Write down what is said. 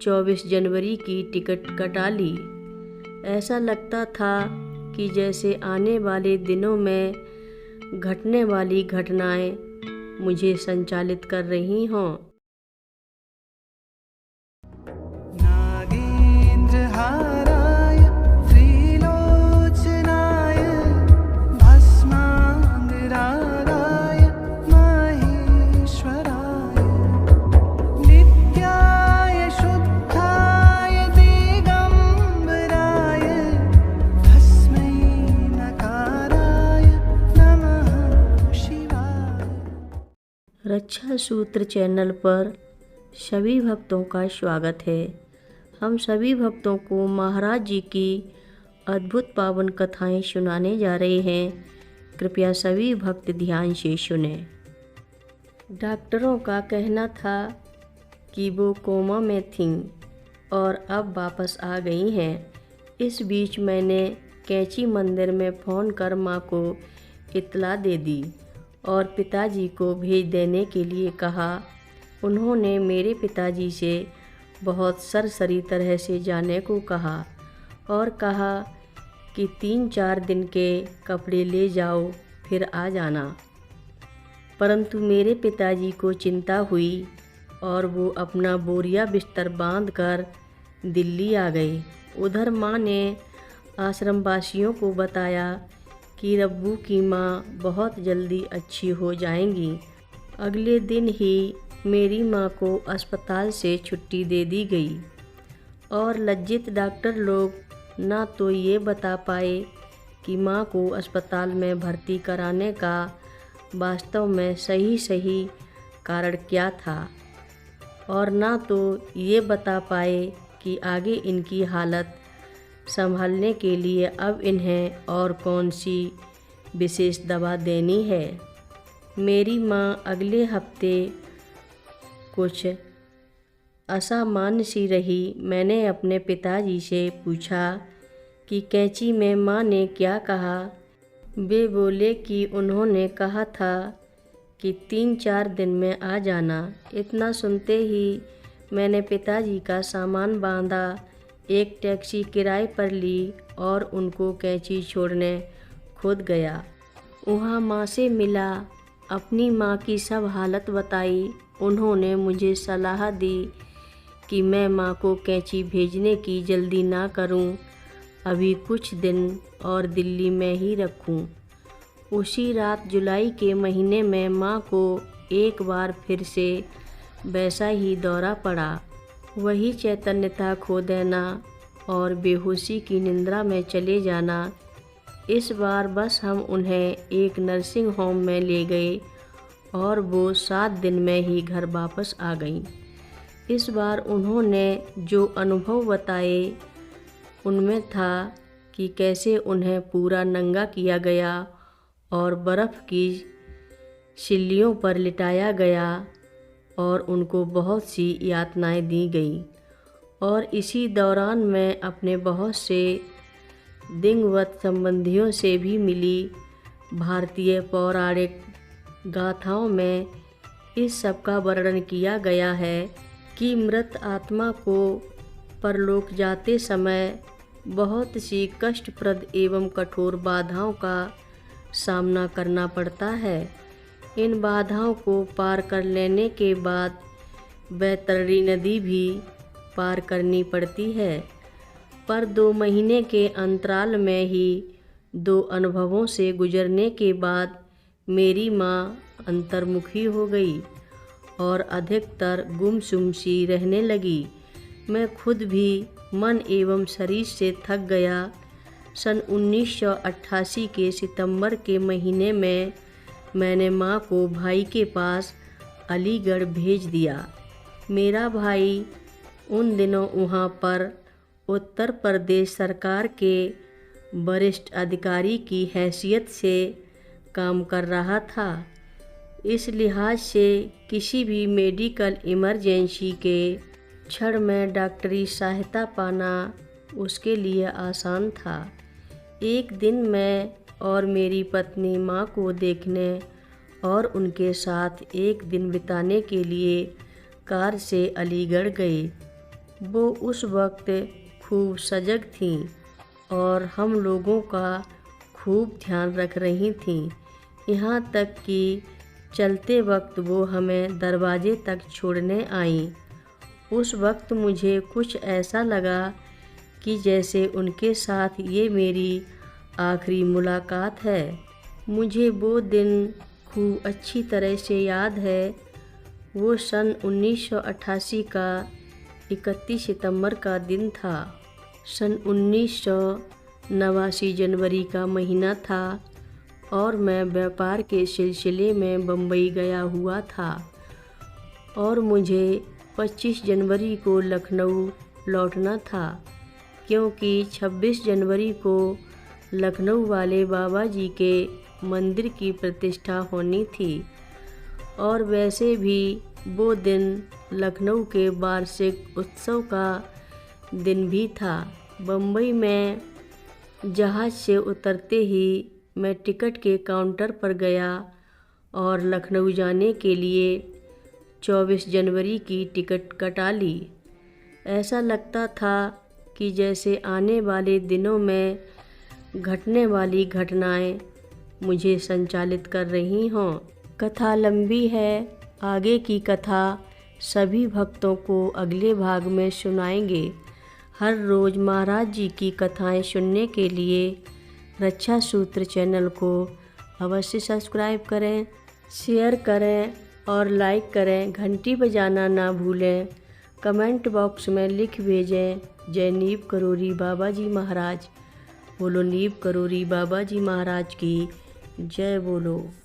24 जनवरी की टिकट कटा ली। ऐसा लगता था कि जैसे आने वाले दिनों में घटने वाली घटनाएं मुझे संचालित कर रही हों। नागेन्द्रहाराय त्रिलोचनाय भस्माङ्गरागाय माहेश्वराय नित्याय शुद्धाय दिगम्बराय तस्मै नकाराय नमः शिवाय। रक्षा सूत्र चैनल पर सभी भक्तों का स्वागत है। हम सभी भक्तों को महाराज जी की अद्भुत पावन कथाएं सुनाने जा रहे हैं। कृपया सभी भक्त ध्यान से सुने। डॉक्टरों का कहना था कि वो कोमा में थीं और अब वापस आ गई हैं। इस बीच मैंने कैंची मंदिर में फ़ोन कर माँ को इत्तला दे दी और पिताजी को भेज देने के लिए कहा। उन्होंने मेरे पिताजी से बहुत सरसरी तरह से जाने को कहा और कहा कि 3-4 दिन के कपड़े ले जाओ फिर आ जाना। परंतु मेरे पिताजी को चिंता हुई और वो अपना बोरिया बिस्तर बांधकर दिल्ली आ गए। उधर माँ ने आश्रमवासियों को बताया कि रब्बू की माँ बहुत जल्दी अच्छी हो जाएंगी। अगले दिन ही मेरी माँ को अस्पताल से छुट्टी दे दी गई और लज्जित डॉक्टर लोग ना तो ये बता पाए कि माँ को अस्पताल में भर्ती कराने का वास्तव में सही कारण क्या था और ना तो ये बता पाए कि आगे इनकी हालत संभालने के लिए अब इन्हें और कौन सी विशेष दवा देनी है। मेरी माँ अगले हफ्ते कुछ असामान्य सी रही। मैंने अपने पिताजी से पूछा कि कैंची में माँ ने क्या कहा। वे बोले कि उन्होंने कहा था कि 3-4 दिन में आ जाना। इतना सुनते ही मैंने पिताजी का सामान बांधा, एक टैक्सी किराए पर ली और उनको कैंची छोड़ने खुद गया। वहाँ माँ से मिला, अपनी माँ की सब हालत बताई। उन्होंने मुझे सलाह दी कि मैं माँ को कैंची भेजने की जल्दी ना करूं, अभी कुछ दिन और दिल्ली में ही रखूं। उसी रात जुलाई के महीने में माँ को एक बार फिर से वैसा ही दौरा पड़ा। वही चैतन्यता खो देना और बेहोशी की निंद्रा में चले जाना। इस बार बस हम उन्हें एक नर्सिंग होम में ले गए और वो 7 दिन में ही घर वापस आ गईं। इस बार उन्होंने जो अनुभव बताए उनमें था कि कैसे उन्हें पूरा नंगा किया गया और बर्फ़ की सिल्लियों पर लिटाया गया और उनको बहुत सी यातनाएं दी गईं। और इसी दौरान मैं अपने बहुत से दिवंगत संबंधियों से भी मिली। भारतीय पौराणिक गाथाओं में इस सब का वर्णन किया गया है कि मृत आत्मा को परलोक जाते समय बहुत सी कष्टप्रद एवं कठोर बाधाओं का सामना करना पड़ता है। इन बाधाओं को पार कर लेने के बाद बैतरणी नदी भी पार करनी पड़ती है। पर 2 महीने के अंतराल में ही 2 अनुभवों से गुजरने के बाद मेरी माँ अंतर्मुखी हो गई और अधिकतर गुमसुम सी रहने लगी। मैं खुद भी मन एवं शरीर से थक गया। सन 1988 के सितंबर के महीने में मैंने माँ को भाई के पास अलीगढ़ भेज दिया। मेरा भाई उन दिनों वहाँ पर उत्तर प्रदेश सरकार के वरिष्ठ अधिकारी की हैसियत से काम कर रहा था। इस लिहाज से किसी भी मेडिकल इमरजेंसी के क्षण में डॉक्टरी सहायता पाना उसके लिए आसान था। एक दिन मैं और मेरी पत्नी माँ को देखने और उनके साथ एक दिन बिताने के लिए कार से अलीगढ़ गए। वो उस वक्त खूब सजग थीं और हम लोगों का खूब ध्यान रख रही थीं। यहाँ तक कि चलते वक्त वो हमें दरवाजे तक छोड़ने आईं। उस वक्त मुझे कुछ ऐसा लगा कि जैसे उनके साथ ये मेरी आखिरी मुलाकात है। मुझे वो दिन खूब अच्छी तरह से याद है। वो सन 1988 का 31 सितंबर का दिन था। सन 1989 जनवरी का महीना था और मैं व्यापार के सिलसिले में बम्बई गया हुआ था और मुझे 25 जनवरी को लखनऊ लौटना था, क्योंकि 26 जनवरी को लखनऊ वाले बाबा जी के मंदिर की प्रतिष्ठा होनी थी और वैसे भी वो दिन लखनऊ के वार्षिक उत्सव का दिन भी था। बम्बई में जहाज़ से उतरते ही मैं टिकट के काउंटर पर गया और लखनऊ जाने के लिए 24 जनवरी की टिकट कटा ली। ऐसा लगता था कि जैसे आने वाले दिनों में घटने वाली घटनाएं मुझे संचालित कर रही हों। कथा लंबी है, आगे की कथा सभी भक्तों को अगले भाग में सुनाएंगे। हर रोज़ महाराज जी की कथाएं सुनने के लिए रक्षा सूत्र चैनल को अवश्य सब्सक्राइब करें, शेयर करें और लाइक करें। घंटी बजाना ना भूलें। कमेंट बॉक्स में लिख भेजें, जय नीव करोरी बाबा जी महाराज। बोलो नीव करोरी बाबा जी महाराज की जय बोलो।